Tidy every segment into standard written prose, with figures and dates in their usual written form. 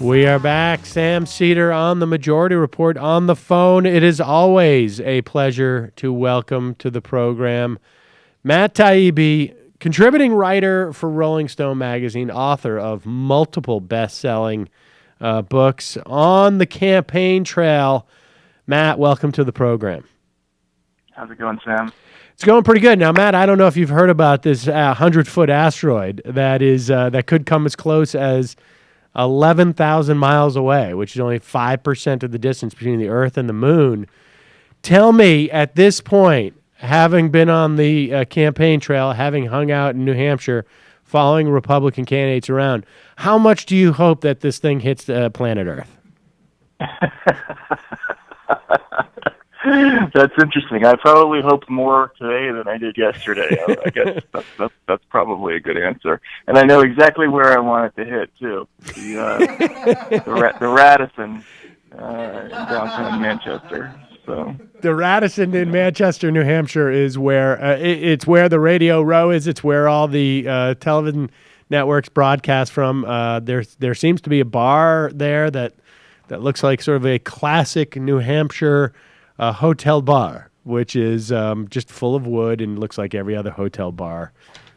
We are back. Sam Seder on the Majority Report on the phone. It is always a pleasure to welcome to the program Matt Taibbi, contributing writer for Rolling Stone magazine, author of multiple best-selling books on the campaign trail. Matt, welcome to the program. How's it going, Sam? It's going pretty good. Now, Matt, I don't know if you've heard about this 100-foot asteroid that could come as close as 11,000 miles away, which is only 5% of the distance between the Earth and the Moon. Tell me, at this point, having been on the campaign trail, having hung out in New Hampshire, following Republican candidates around, how much do you hope that this thing hits planet Earth? That's interesting. I probably hoped more today than I did yesterday. I guess that's probably a good answer. And I know exactly where I want it to hit too. The Radisson in downtown Manchester. So the Radisson in Manchester, New Hampshire, is where it's where the Radio Row is. It's where all the television networks broadcast from. There seems to be a bar there that looks like sort of a classic New Hampshire hotel bar, which is just full of wood and looks like every other hotel bar,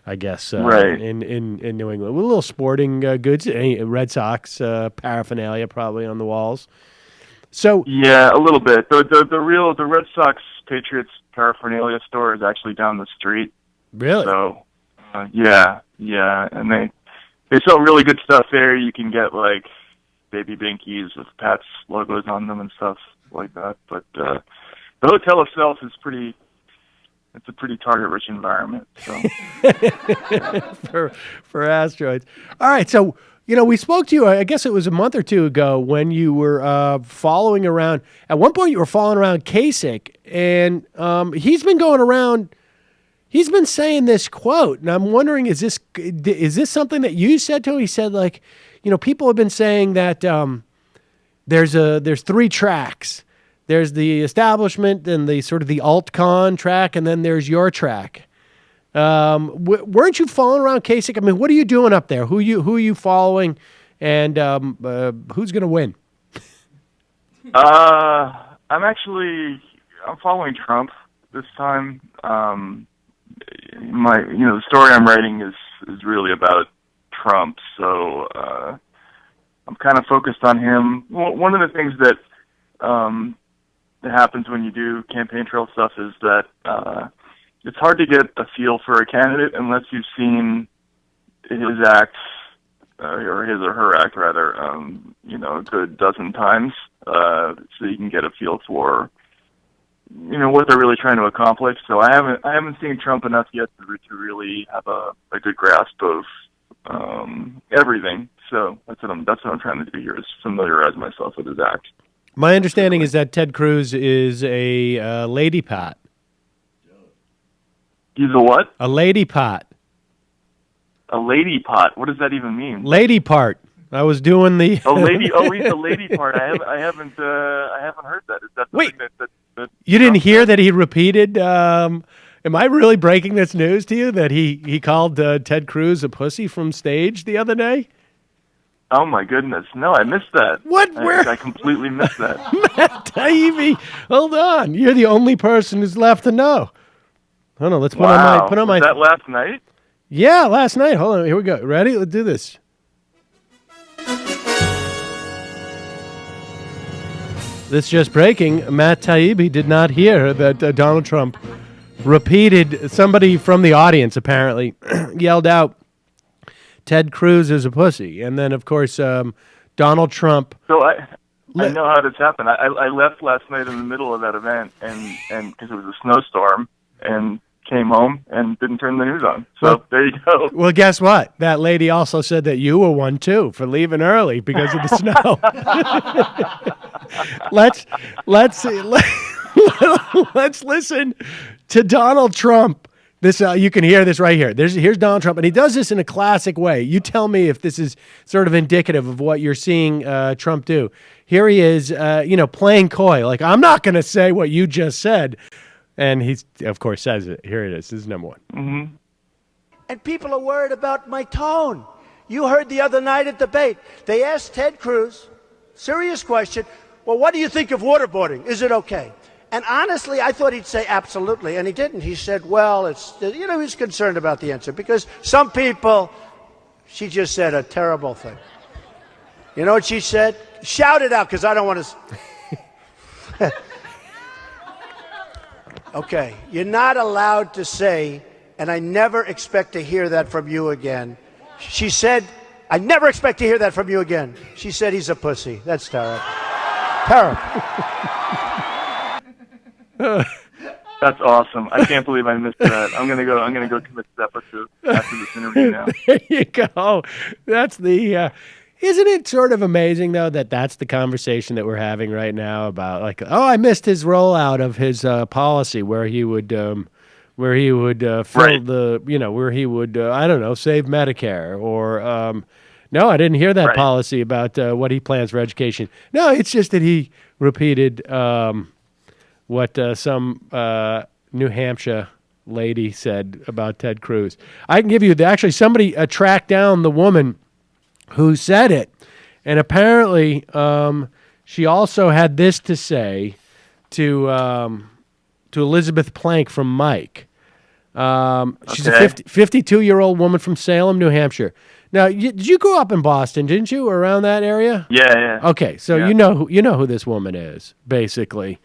I guess, right. in New England. With a little sporting goods, Red Sox paraphernalia probably on the walls. So yeah, a little bit. The Red Sox Patriots paraphernalia store is actually down the street. Really? So yeah, and they sell really good stuff there. You can get like baby binkies with Pat's logos on them and stuff like that. But the hotel itself is it's a pretty target-rich environment. So for asteroids. All right, so we spoke to you, I guess it was a month or two ago, when you were following around. At one point, you were following around Kasich, and he's been going around. He's been saying this quote, and I'm wondering, is this something that you said to him? He said, like, people have been saying that there's three tracks. There's the establishment and the sort of the alt-con track, and then there's your track. Weren't you following around Kasich? I mean, what are you doing up there? Who are you following, and who's going to win? I'm following Trump this time. The story I'm writing is really about Trump, so I'm kind of focused on him. One of the things that happens when you do campaign trail stuff is that it's hard to get a feel for a candidate unless you've seen his act, or his or her act rather, a good dozen times, so you can get a feel for what they're really trying to accomplish. So I haven't seen Trump enough yet to really have a good grasp of everything. So that's what I'm trying to do here, is familiarize myself with his act. My understanding is that Ted Cruz is a lady pot. He's a what? A lady pot. A lady pot. What does that even mean? Lady part. I was doing the. He's the lady part. I haven't heard that. Is that something that you didn't hear that he repeated? Am I really breaking this news to you that he called Ted Cruz a pussy from stage the other day? Oh my goodness! No, I missed that. What? I completely missed that. Matt Taibbi, hold on. You're the only person who's left to know. Hold on. Let's put on my. Was that last night? Yeah, last night. Hold on. Here we go. Ready? Let's do this. This just breaking. Matt Taibbi did not hear that Donald Trump repeated. Somebody from the audience apparently yelled out, Ted Cruz is a pussy. And then, of course, Donald Trump. So I know how this happened. I left last night in the middle of that event, and because it was a snowstorm, and came home and didn't turn the news on. So there you go. Well, guess what? That lady also said that you were one, too, for leaving early because of the snow. Let's listen to Donald Trump. This you can hear this right here. Here's Donald Trump, and he does this in a classic way. You tell me if this is sort of indicative of what you're seeing Trump do. Here he is, playing coy, like, I'm not going to say what you just said. And he, of course, says it. Here it is. This is number one. Mm-hmm. And people are worried about my tone. You heard the other night at debate, they asked Ted Cruz, serious question, well, what do you think of waterboarding? Is it okay? And honestly, I thought he'd say absolutely, and he didn't. He said, well, he's concerned about the answer because some people, she just said a terrible thing. You know what she said? Shout it out because I don't want to. Okay, you're not allowed to say, and I never expect to hear that from you again. She said, I never expect to hear that from you again. She said he's a pussy. That's terrible. Terrible. That's awesome. I can't believe I missed that. I'm gonna go commit seppuku after this interview now. There you go. That's the. Isn't it sort of amazing though that that's the conversation that we're having right now about like, oh, I missed his rollout of his policy where he would fill Right. where he would I don't know, save Medicare or no, I didn't hear that Right. policy about what he plans for education. No, it's just that he repeated what some New Hampshire lady said about Ted Cruz. I can give you actually somebody tracked down the woman who said it, and apparently she also had this to say to Elizabeth Plank from Mike. She's a 52-year-old woman from Salem, New Hampshire. Now, did you grow up in Boston, didn't you, or around that area? Yeah. Okay, so Yeah. you know who this woman is, basically.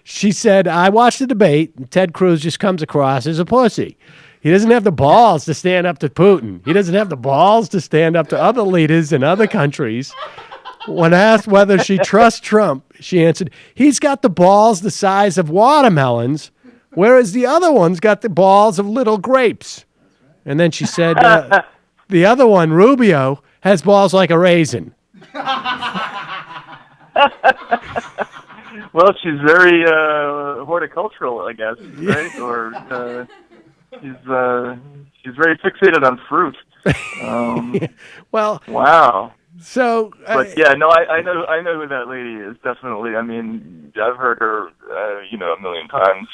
She said, I watched the debate, and Ted Cruz just comes across as a pussy. He doesn't have the balls to stand up to Putin. He doesn't have the balls to stand up to other leaders in other countries. When asked whether she trusts Trump, she answered, he's got the balls the size of watermelons, whereas the other one's got the balls of little grapes. And then she said, the other one, Rubio, has balls like a raisin. Well, she's very horticultural, I guess, right? Or she's very fixated on fruit. Well, Wow. so But yeah, no, I know who that lady is. Definitely. I mean, I've heard her, a million times.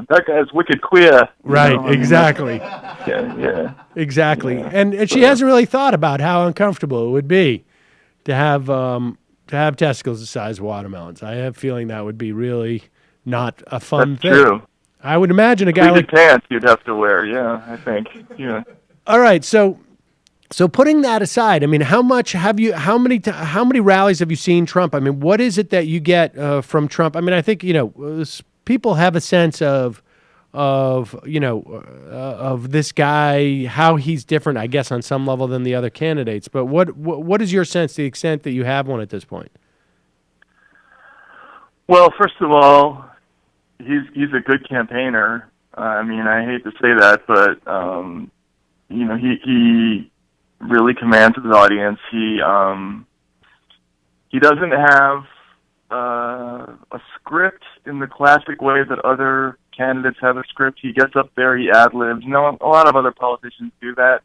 That guy's wicked queer. right, I mean, exactly, yeah. exactly, and she hasn't really thought about how uncomfortable it would be to have testicles the size of watermelons. I have a feeling that would be really not a fun That's thing. true. I would imagine a guy Pleated like. pants you'd have to wear. Yeah, I think. Yeah. All right, so putting that aside, I mean, how many rallies have you seen Trump? I mean, what is it that you get from Trump? I mean, I think people have a sense of this guy, how he's different, I guess, on some level than the other candidates. But what is your sense, to the extent that you have one at this point? Well, first of all, he's a good campaigner. I mean, I hate to say that, but he really commands his audience. He doesn't have a script in the classic way that other candidates have a script. He gets up there, he ad-libs. A lot of other politicians do that,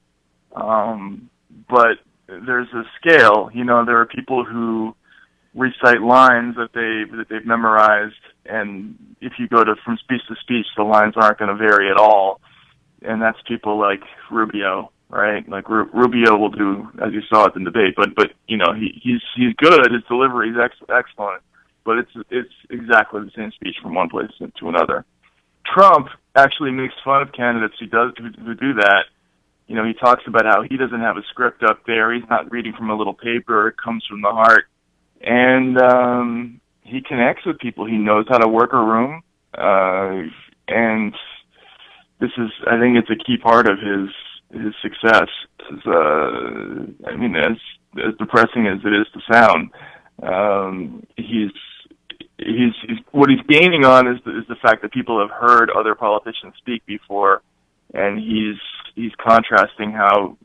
but there's a scale. There are people who recite lines that they've memorized, and if you go from speech to speech, the lines aren't going to vary at all. And that's people like Rubio, right? Like Rubio will do, as you saw at the debate, but he's good. His delivery is excellent, but it's exactly the same speech from one place to another. Trump actually makes fun of candidates who do that. He talks about how he doesn't have a script up there. He's not reading from a little paper. It comes from the heart. And he connects with people. He knows how to work a room. And this is, I think it's a key part of his success. As depressing as it is to sound, he's what he's gaining on is the fact that people have heard other politicians speak before, and he's contrasting how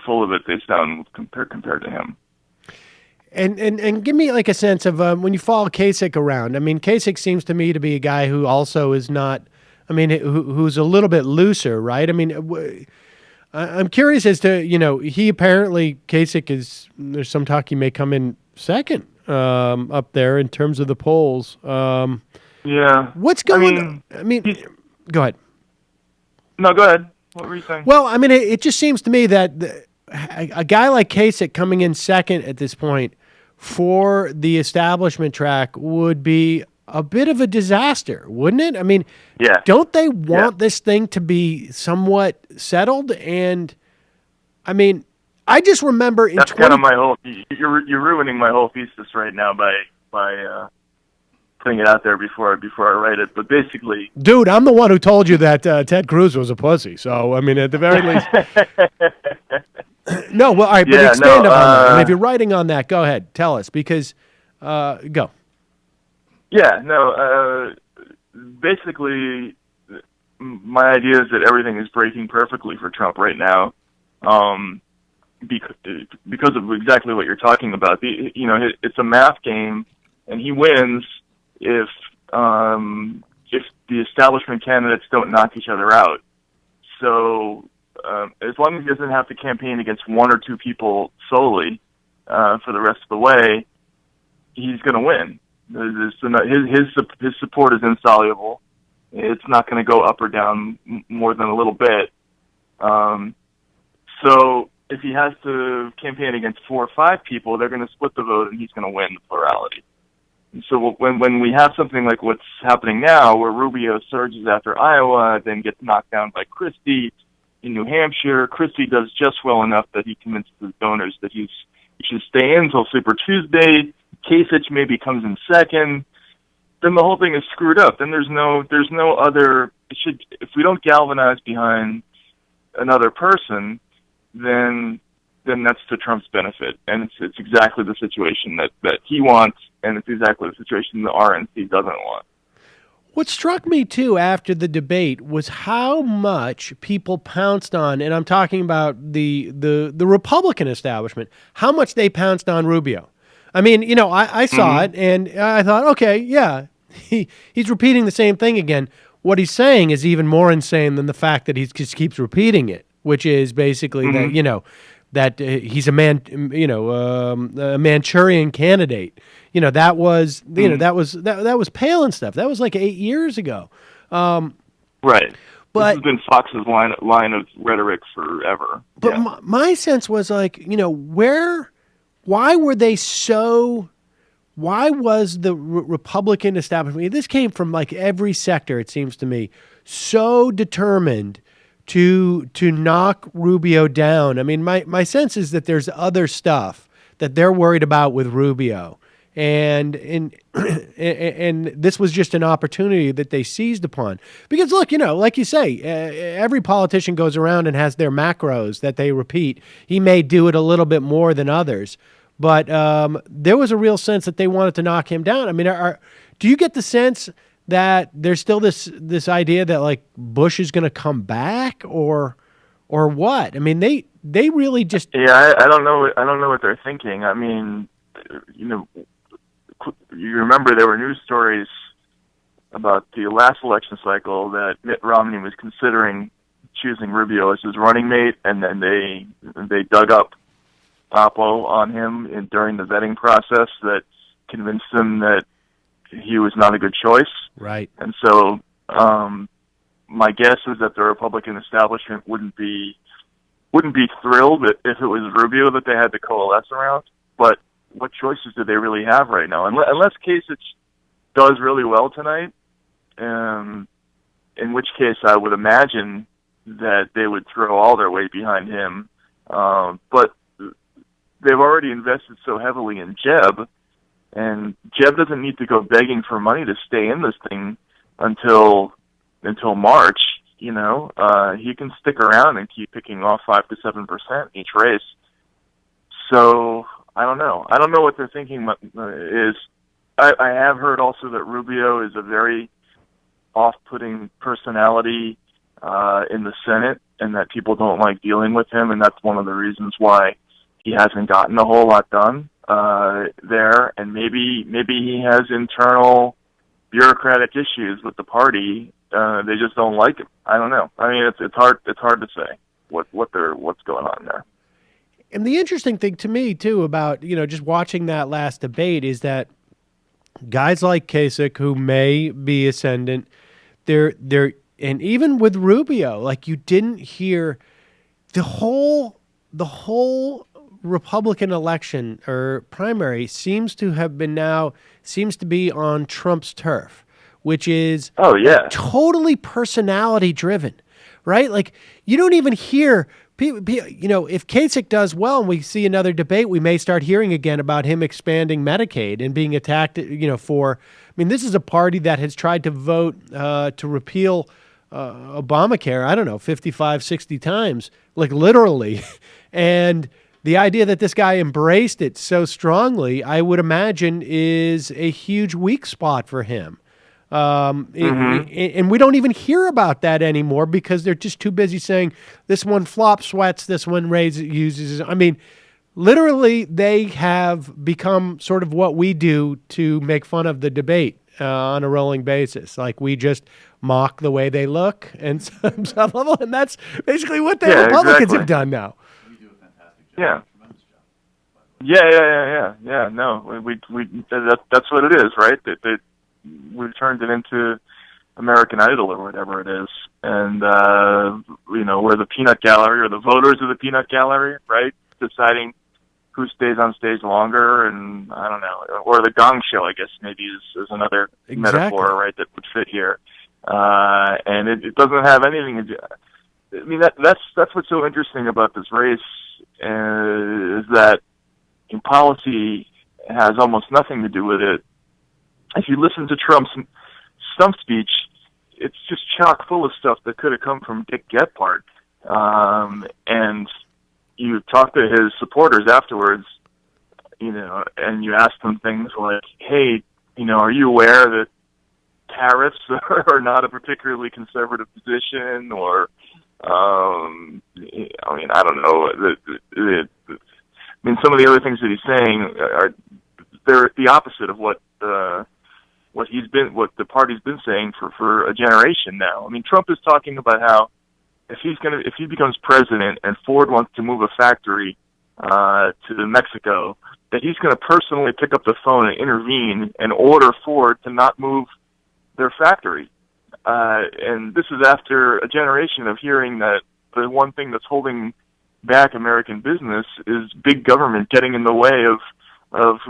full of it they sound compared to him. And give me like a sense of when you follow Kasich around. I mean, Kasich seems to me to be a guy who also is not. I mean, who's a little bit looser, right? I mean, I'm curious as to he apparently Kasich is. There's some talk he may come in second up there in terms of the polls. Yeah. What's going on? I mean, go ahead. No, go ahead. What were you saying? Well, I mean, it just seems to me that a guy like Kasich coming in second at this point for the establishment track would be a bit of a disaster, wouldn't it? I mean, Yeah. don't they want this thing to be somewhat settled? And I mean, I just remember in That's kind of my whole. You're ruining my whole thesis right now by putting it out there before I write it. But basically, dude, I'm the one who told you that Ted Cruz was a pussy. So I mean, at the very least, no. Well, all right, but expand upon that. And if you're writing on that, go ahead, tell us because go. Yeah, no. Basically, my idea is that everything is breaking perfectly for Trump right now. Because of exactly what you're talking about. It's a math game, and he wins if the establishment candidates don't knock each other out. So as long as he doesn't have to campaign against one or two people solely for the rest of the way, he's going to win. His support is insoluble. It's not going to go up or down more than a little bit. So if he has to campaign against 4 or 5 people, they're going to split the vote, and he's going to win the plurality. And so when we have something like what's happening now, where Rubio surges after Iowa, then gets knocked down by Christie in New Hampshire, Christie does just well enough that he convinces his donors that he should stay in until Super Tuesday. Kasich maybe comes in second. Then the whole thing is screwed up. Then there's no other. If we don't galvanize behind another person, then that's to Trump's benefit, and it's exactly the situation that he wants, and it's exactly the situation the RNC doesn't want. What struck me too after the debate was how much people pounced on, and I'm talking about the Republican establishment, how much they pounced on Rubio. I mean, I saw it, and I thought, okay, yeah, he's repeating the same thing again. What he's saying is even more insane than the fact that he just keeps repeating it, which is basically that he's a Manchurian candidate. That was that was Palin stuff. That was like 8 years ago. Right. But this has been Fox's line of rhetoric forever. But my sense was like, why were they so? Why was the Republican establishment? This came from like every sector, it seems to me, so determined to knock Rubio down. I mean, my sense is that there's other stuff that they're worried about with Rubio, and this was just an opportunity that they seized upon. Because look, like you say, every politician goes around and has their macros that they repeat. He may do it a little bit more than others, but there was a real sense that they wanted to knock him down. I mean, do you get the sense that there's still this idea that like Bush is going to come back or what? I mean, they really just I don't know what they're thinking. I mean, you remember there were news stories about the last election cycle that Mitt Romney was considering choosing Rubio as his running mate, and then they dug up Oppo on him during the vetting process that convinced him that he was not a good choice. Right. And so my guess is that the Republican establishment wouldn't be thrilled if it was Rubio that they had to coalesce around. But what choices do they really have right now? Unless Kasich does really well tonight, in which case I would imagine that they would throw all their weight behind him. But they've already invested so heavily in Jeb, and Jeb doesn't need to go begging for money to stay in this thing until March. He can stick around and keep picking off 5 to 7% each race. So I don't know. I don't know what they're thinking is. I have heard also that Rubio is a very off-putting personality in the Senate, and that people don't like dealing with him, and that's one of the reasons why he hasn't gotten a whole lot done there. And maybe he has internal bureaucratic issues with the party. They just don't like him. I don't know. I mean, it's hard to say what's going on there. And the interesting thing to me too about just watching that last debate is that guys like Kasich, who may be ascendant, they're and even with Rubio, like you didn't hear the whole Republican election or primary seems to be on Trump's turf, which is totally personality driven, right? Like you don't even hear people, if Kasich does well and we see another debate, we may start hearing again about him expanding Medicaid and being attacked, this is a party that has tried to vote to repeal Obamacare, I don't know, 55, 60 times, like literally. And the idea that this guy embraced it so strongly, I would imagine, is a huge weak spot for him. And we don't even hear about that anymore because they're just too busy saying this one flop sweats, this one uses. I mean, literally, they have become sort of what we do to make fun of the debate on a rolling basis. Like we just mock the way they look and some level, and that's basically what the Republicans have done now. You do a fantastic job. Yeah. Tremendous job. Yeah. No, we that's what it is, right? We've turned it into American Idol or whatever it is, and we're the peanut gallery, or the voters of the peanut gallery, right? Deciding who stays on stage longer, and I don't know, or the Gong Show, I guess maybe is another metaphor, right? That would fit here, and it doesn't have anything to do. I mean, that's what's so interesting about this race is that in policy has almost nothing to do with it. If you listen to Trump's stump speech, it's just chock full of stuff that could have come from Dick Gephardt. And you talk to his supporters afterwards, and you ask them things like, hey, are you aware that tariffs are not a particularly conservative position? Or, I don't know. Some of the other things that he's saying they're the opposite of what the party's been saying for a generation now. I mean, Trump is talking about how if he becomes president and Ford wants to move a factory to Mexico, that he's going to personally pick up the phone and intervene and order Ford to not move their factory. And this is after a generation of hearing that the one thing that's holding back American business is big government getting in the way of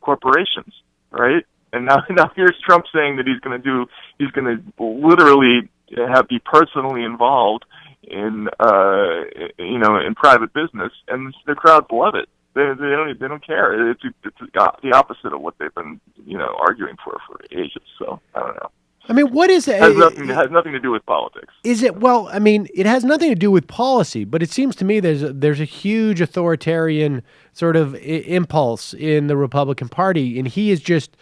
corporations, right? And now here's Trump saying that he's going to literally be personally involved in private business, and the crowds love it. They don't care. It's the opposite of what they've been arguing for ages. So I don't know. I mean, what is it? It has nothing to do with politics. Is it? Well, I mean, it has nothing to do with policy, but it seems to me there's a huge authoritarian sort of impulse in the Republican Party, and he has just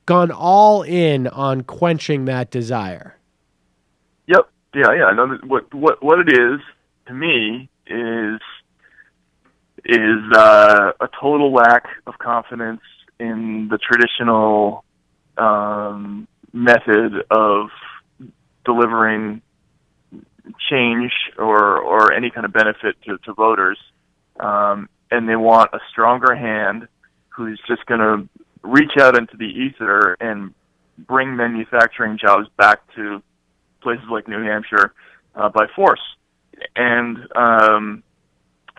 gone all in on quenching that desire. Yep. Yeah. No, what it is to me is a total lack of confidence in the traditional method of delivering change or any kind of benefit to voters, and they want a stronger hand who's just going to reach out into the ether and bring manufacturing jobs back to places like New Hampshire by force. And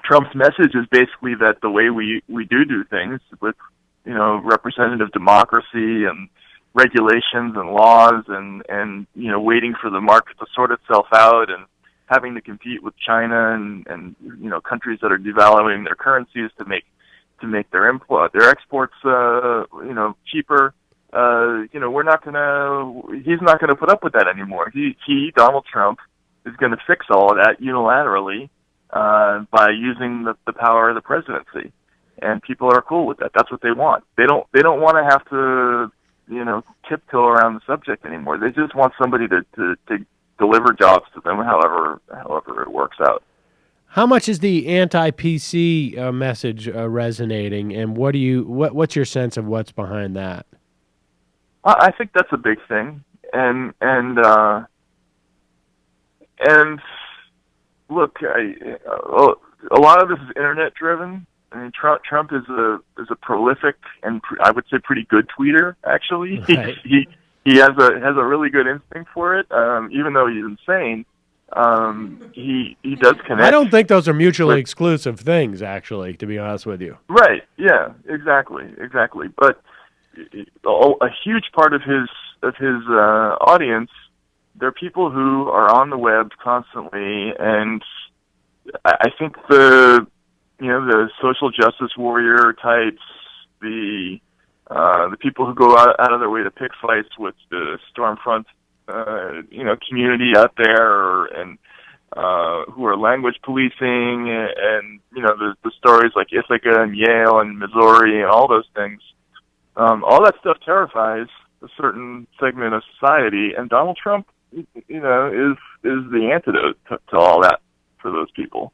Trump's message is basically that the way we do things with representative democracy and regulations and laws and waiting for the market to sort itself out and having to compete with China and countries that are devaluing their currencies to make their exports cheaper. He's not gonna put up with that anymore. Donald Trump is gonna fix all of that unilaterally by using the power of the presidency, and people are cool with that. That's what they want. They don't want to have to tiptoe around the subject anymore. They just want somebody to deliver jobs to them, however it works out. How much is the anti-PC message resonating, and what's your sense of what's behind that? I think that's a big thing, and look, a lot of this is internet driven. I mean, Trump is a prolific and I would say pretty good tweeter. Actually, right. he he has a really good instinct for it. Even though he's insane, he does connect. I don't think those are mutually exclusive things, actually, to be honest with you. Right. Yeah. Exactly. But a huge part of his audience, they're people who are on the web constantly, and I think the social justice warrior types, the people who go out of their way to pick fights with the Stormfront, community out there, and who are language policing, and the stories like Ithaca and Yale and Missouri and all those things. All that stuff terrifies a certain segment of society, and Donald Trump, is the antidote to all that for those people.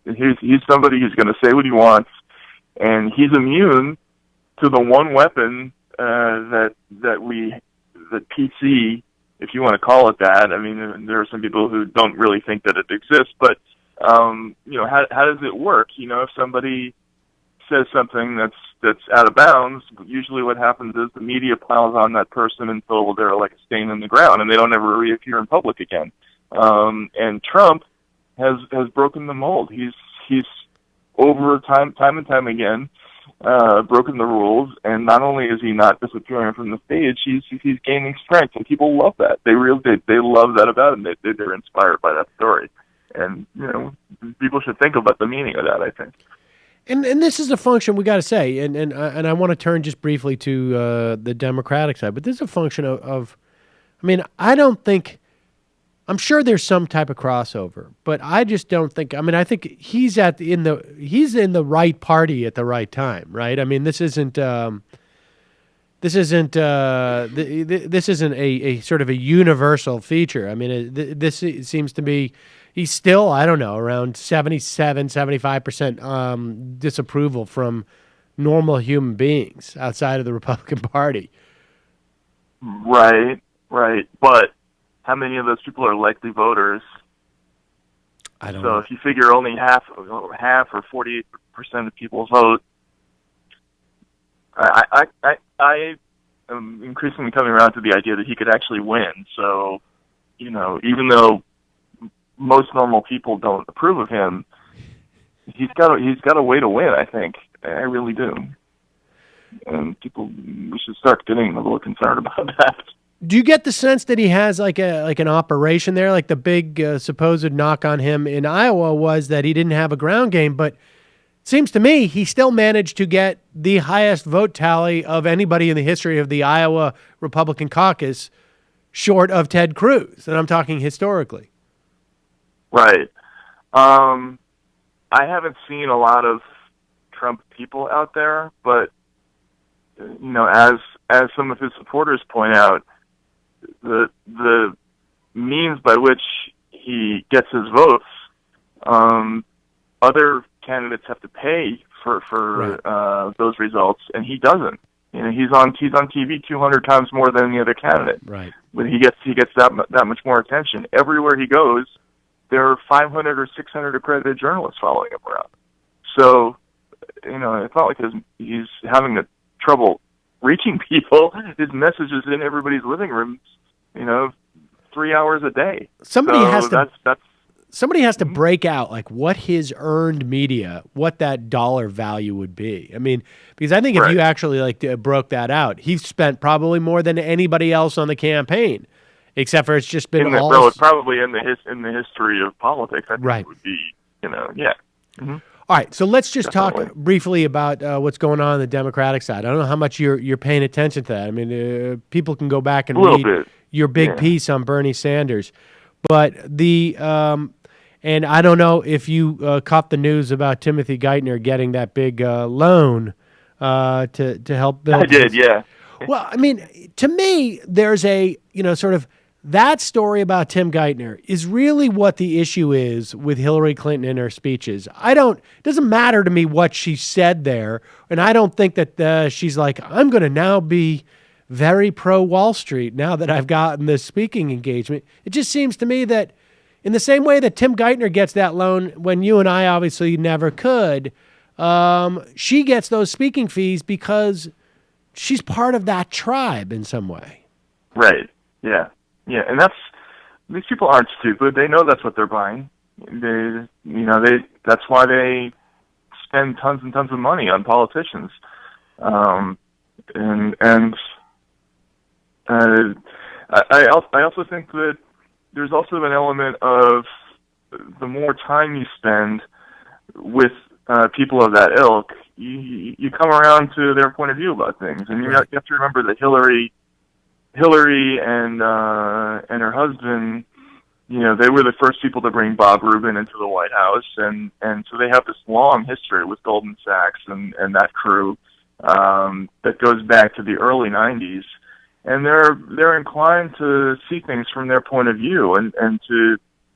He's somebody who's going to say what he wants, and he's immune to the one weapon that PC, if you want to call it that. I mean, there are some people who don't really think that it exists, but how does it work? If somebody says something that's out of bounds, usually what happens is the media piles on that person until they're like a stain in the ground and they don't ever reappear in public again. And Trump has broken the mold. He's over time and time again broken the rules, and not only is he not disappearing from the stage, he's gaining strength, and people love that. They love that about him. They're inspired by that story, and people should think about the meaning of that, I think. And this is a function, we got to say, and I want to turn just briefly to the Democratic side, but this is a function of I mean, I'm sure there's some type of crossover, but I just don't think. I mean, I think he's in the right party at the right time, right? I mean, this isn't a sort of a universal feature. I mean, this seems to be. He's still, I don't know, around 75% disapproval from normal human beings outside of the Republican Party. Right. But how many of those people are likely voters? I don't know. So if you figure only half or 48% of people vote, I am increasingly coming around to the idea that he could actually win. So, even though most normal people don't approve of him, he's got a way to win, I think. I really do. And we should start getting a little concerned about that. Do you get the sense that he has like an operation there? Like the big supposed knock on him in Iowa was that he didn't have a ground game, but it seems to me he still managed to get the highest vote tally of anybody in the history of the Iowa Republican caucus, short of Ted Cruz, and I'm talking historically. Right. I haven't seen a lot of Trump people out there, but as some of his supporters point out, the means by which he gets his votes, other candidates have to pay for right. Those results, and he doesn't. He's on TV 200 times more than any other candidate. Right. But he gets that much more attention everywhere he goes. There are 500 or 600 accredited journalists following him around. So, it's not like he's having trouble reaching people. His message is in everybody's living rooms, 3 hours a day. Somebody has to break out like what his earned media, what that dollar value would be. I mean, because I think if you actually broke that out, he's spent probably more than anybody else on the campaign. Except for it's just been it's probably in the history of politics. I think right. It would be, yeah. Mm-hmm. All right, so let's just talk briefly about what's going on the Democratic side. I don't know how much you're paying attention to that. I mean, people can go back and read your big piece on Bernie Sanders, but and I don't know if you caught the news about Timothy Geithner getting that big loan to help build. I did, yeah. Well, I mean, to me, there's a sort of. That story about Tim Geithner is really what the issue is with Hillary Clinton in her speeches. It doesn't matter to me what she said there, and I don't think that she's like, I'm going to now be very pro Wall Street now that I've gotten this speaking engagement. It just seems to me that in the same way that Tim Geithner gets that loan when you and I obviously never could, she gets those speaking fees because she's part of that tribe in some way. Right. Yeah. Yeah. And these people aren't stupid. They know that's what they're buying. That's why they spend tons and tons of money on politicians. And I also think that there's also an element of the more time you spend with people of that ilk, you come around to their point of view about things. And you have to remember that Hillary and her husband, they were the first people to bring Bob Rubin into the White House, and so they have this long history with Goldman Sachs and that crew that goes back to the early '90s, and they're inclined to see things from their point of view, and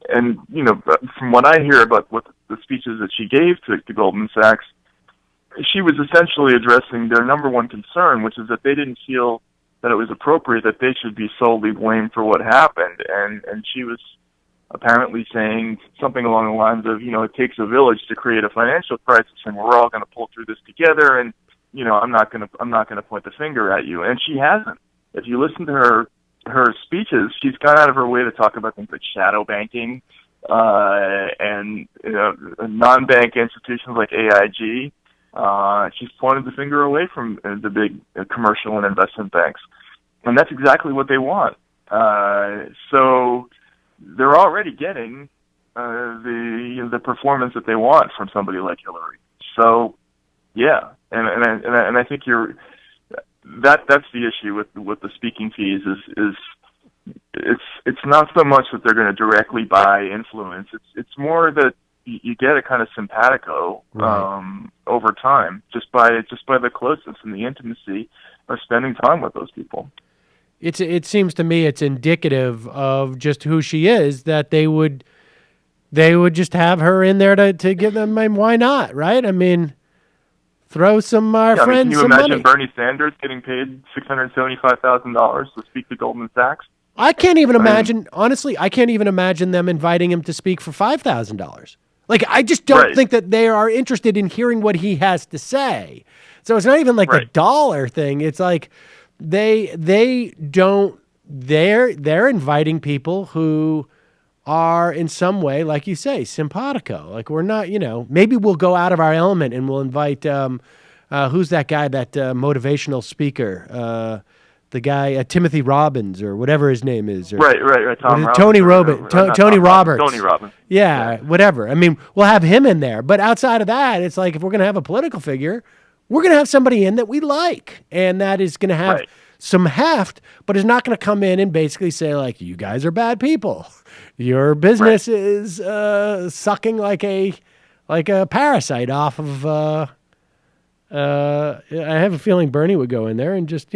from what I hear about what the speeches that she gave to Goldman Sachs, she was essentially addressing their number one concern, which is that they didn't feel that it was appropriate that they should be solely blamed for what happened, and she was apparently saying something along the lines of, it takes a village to create a financial crisis, and we're all going to pull through this together, and I'm not going to point the finger at you, and she hasn't. If you listen to her speeches, she's gone out of her way to talk about things like shadow banking and non-bank institutions like AIG. She's pointed the finger away from the big commercial and investment banks, and that's exactly what they want. So they're already getting the performance that they want from somebody like Hillary. So yeah, and I think that's the issue with the speaking fees is it's not so much that they're going to directly buy influence. It's more that you get a kind of simpatico over time just by the closeness and the intimacy of spending time with those people. It seems to me it's indicative of just who she is that they would just have her in there to give them. Why not, right? I mean, throw some friends can you some imagine money. Bernie Sanders getting paid $675,000 to speak to Goldman Sachs? I can't even imagine. Honestly, I can't even imagine them inviting him to speak for $5,000. Like, I just don't think that they are interested in hearing what he has to say. So it's not even like the dollar thing. It's like they're inviting people who are in some way, like you say, simpatico. Like, we're not, maybe we'll go out of our element and we'll invite, who's that guy, that motivational speaker, the guy, Timothy Robbins or whatever his name is. Or, right. Tony Robbins. Tony Roberts. Tony Robbins. Yeah, whatever. I mean, we'll have him in there. But outside of that, it's like if we're going to have a political figure, we're going to have somebody in that we like. And that is going to have some heft, but is not going to come in and basically say, like, you guys are bad people. Your business is sucking like a parasite off of... I have a feeling Bernie would go in there and just,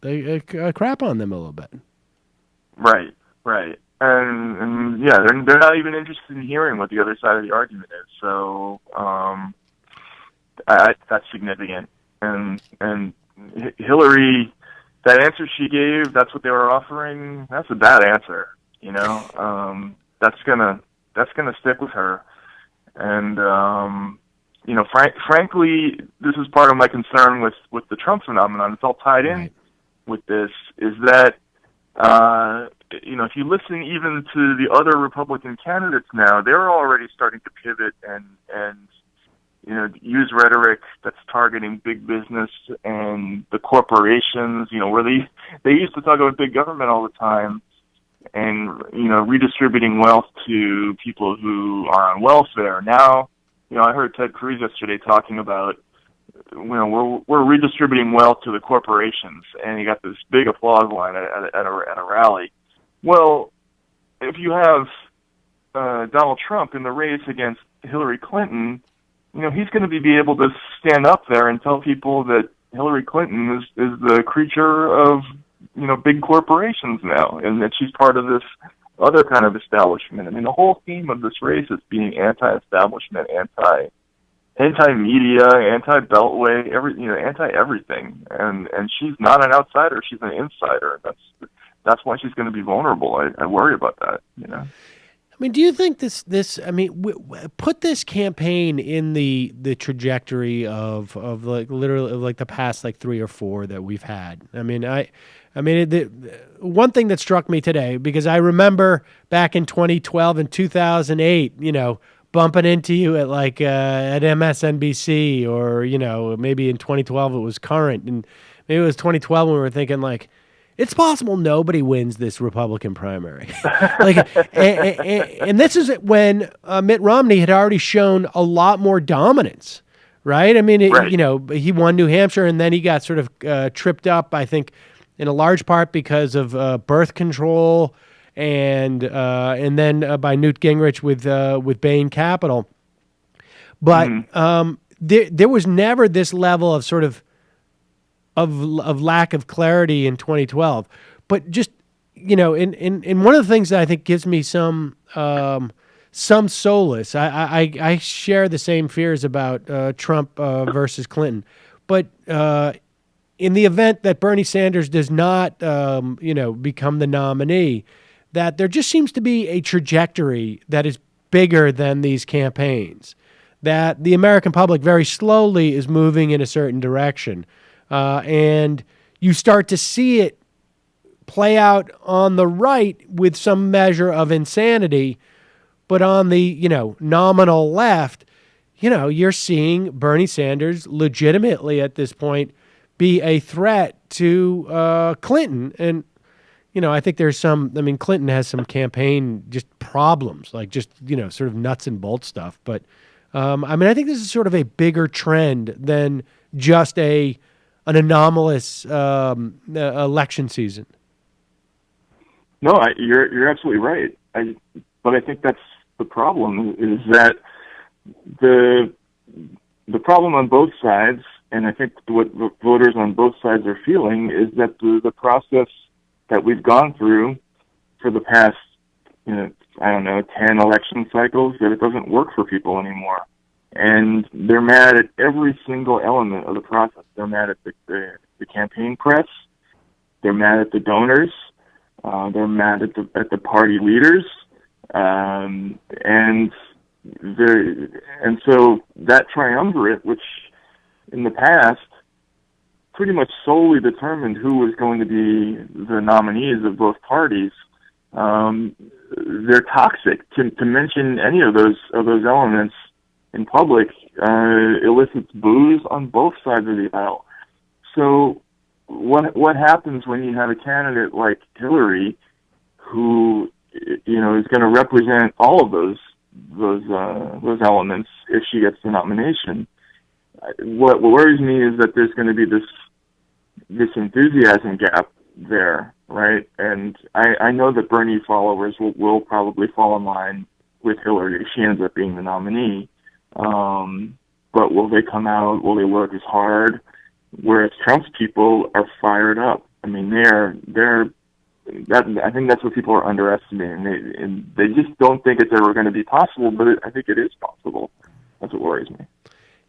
they crap on them a little bit. Right. And yeah, they're not even interested in hearing what the other side of the argument is. So that's significant. And Hillary, that answer she gave, that's what they were offering. That's a bad answer. That's gonna stick with her. And frankly, this is part of my concern with the Trump phenomenon. It's all tied in with this. Is that if you listen even to the other Republican candidates now, they're already starting to pivot and use rhetoric that's targeting big business and the corporations. Where they used to talk about big government all the time and redistributing wealth to people who are on welfare. Now, I heard Ted Cruz yesterday talking about we're redistributing wealth to the corporations, and he got this big applause line at a rally. Well, if you have Donald Trump in the race against Hillary Clinton, he's going to be able to stand up there and tell people that Hillary Clinton is the creature of big corporations now, and that she's part of this other kind of establishment. I mean, the whole theme of this race is being anti-establishment, anti-media, anti-beltway, anti-everything. And she's not an outsider; she's an insider. That's why she's going to be vulnerable. I worry about that. mean, do you think put this campaign in the trajectory of like literally like the past like 3 or 4 that we've had? One thing that struck me today, because I remember back in 2012 and 2008, bumping into you at at MSNBC, or maybe in 2012 it was Current, and maybe it was 2012 when we were thinking like, it's possible nobody wins this Republican primary. And this is when Mitt Romney had already shown a lot more dominance, right? I mean, Right. he won New Hampshire, and then he got sort of tripped up, I think, in a large part because of birth control, and then by Newt Gingrich with Bain Capital. But there was never this level of sort of lack of clarity in 2012. But just in one of the things that I think gives me some solace, I share the same fears about Trump versus Clinton, but in the event that Bernie Sanders does not become the nominee, that there just seems to be a trajectory that is bigger than these campaigns, that the American public very slowly is moving in a certain direction. And you start to see it play out on the right with some measure of insanity, but on the, nominal left, you're seeing Bernie Sanders legitimately at this point be a threat to Clinton. And, I think there's Clinton has some campaign just problems, like just, sort of nuts and bolts stuff. But, I think this is sort of a bigger trend than just an anomalous election season. No, you're absolutely right. But I think that's the problem, is that the problem on both sides, and I think what voters on both sides are feeling, is that the process that we've gone through for the past, 10 election cycles, that it doesn't work for people anymore. And they're mad at every single element of the process. They're mad at the campaign press. They're mad at the donors. They're mad at the party leaders. And so that triumvirate, which in the past pretty much solely determined who was going to be the nominees of both parties, they're toxic. To mention any of those elements in public elicits boos on both sides of the aisle. So what happens when you have a candidate like Hillary, who is going to represent all of those elements if she gets the nomination? What worries me is that there's going to be this enthusiasm gap there, right? And I know that Bernie followers will probably fall in line with Hillary if she ends up being the nominee. But will they come out? Will they work as hard? Whereas Trump's people are fired up. I mean, I think that's what people are underestimating. They just don't think it's ever going to be possible, but I think it is possible. That's what worries me.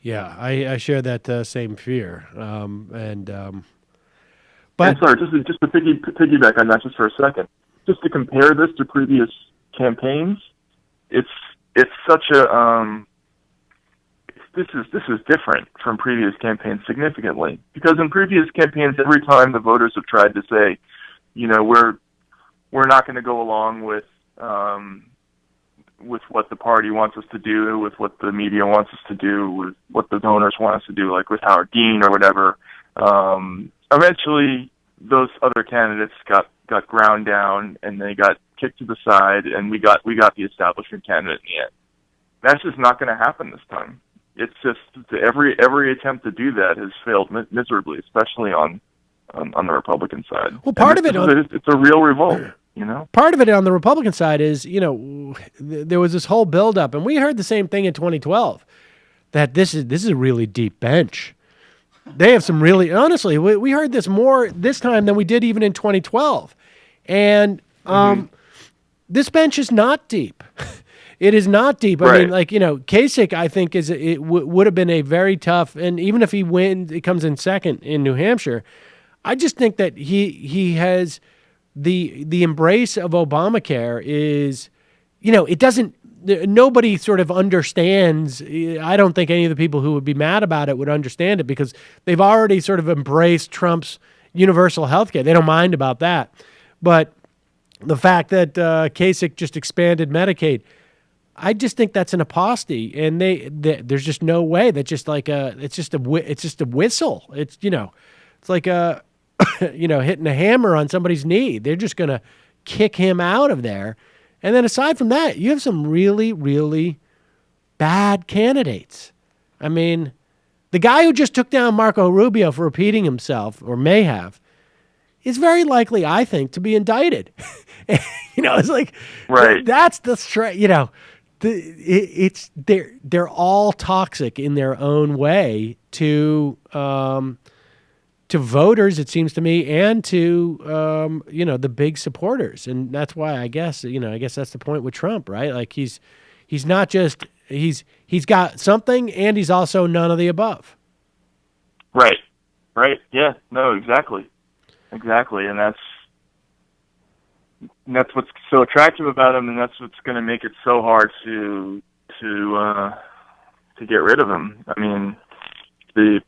Yeah, I share that same fear. But I'm sorry, just to piggyback on that just for a second, just to compare this to previous campaigns, it's such a this is different from previous campaigns significantly, because in previous campaigns, every time the voters have tried to say, we're not going to go along with what the party wants us to do, with what the media wants us to do, with what the donors want us to do, like with Howard Dean or whatever. Eventually, those other candidates got ground down and they got kicked to the side, and we got the establishment candidate in the end. That's just not going to happen this time. It's just every attempt to do that has failed miserably, especially on the Republican side. Well, part of it, it's a real revolt. Part of it on the Republican side is, there was this whole buildup, and we heard the same thing in 2012, that this is a really deep bench. They have some really, honestly, we heard this more this time than we did even in 2012. And this bench is not deep. It is not deep. Right. I mean, Kasich, I think, would have been a very tough, and even if he wins, it comes in second in New Hampshire. I just think that he has the embrace of Obamacare is it doesn't. Nobody sort of understands. I don't think any of the people who would be mad about it would understand it because they've already sort of embraced Trump's universal health care. They don't mind about that. But the fact that Kasich just expanded Medicaid, I just think that's an apostasy, and there's just no way. That's just like it's just a whistle. It's it's like hitting a hammer on somebody's knee. They're just gonna kick him out of there. And then aside from that, you have some really, really bad candidates. I mean, the guy who just took down Marco Rubio for repeating himself, or may have, is very likely, I think, to be indicted. It's like, Right. That's the straight. They're all toxic in their own way to voters, it seems to me, and to the big supporters, and that's why I guess that's the point with Trump, right? Like he's not just he's got something, and he's also none of the above. Right. Yeah. No. Exactly. And that's what's so attractive about him, and that's what's going to make it so hard to get rid of him. I mean, the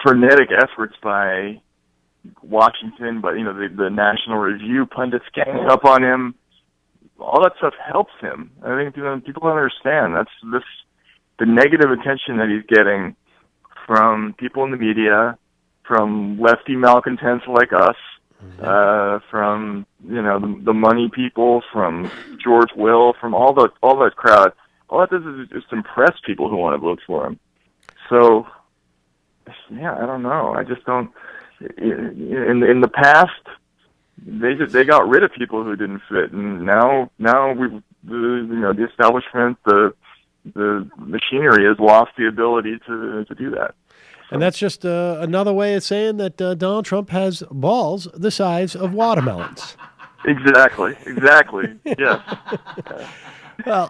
frenetic efforts by Washington, but the National Review pundits ganging up on him, all that stuff helps him. I think people don't understand. The negative attention that he's getting from people in the media, from lefty malcontents like us, from the money people, from George Will, from all that crowd. All that does is just impress people who want to vote for him. So. Yeah, I don't know. I just don't. In the past, they got rid of people who didn't fit, and now the establishment, the machinery has lost the ability to do that. And that's just another way of saying that Donald Trump has balls the size of watermelons. Exactly. Yes. Well,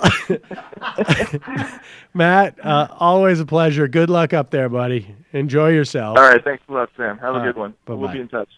Matt, always a pleasure. Good luck up there, buddy. Enjoy yourself. All right. Thanks a lot, Sam. Have a good one. Bye-bye. We'll be in touch.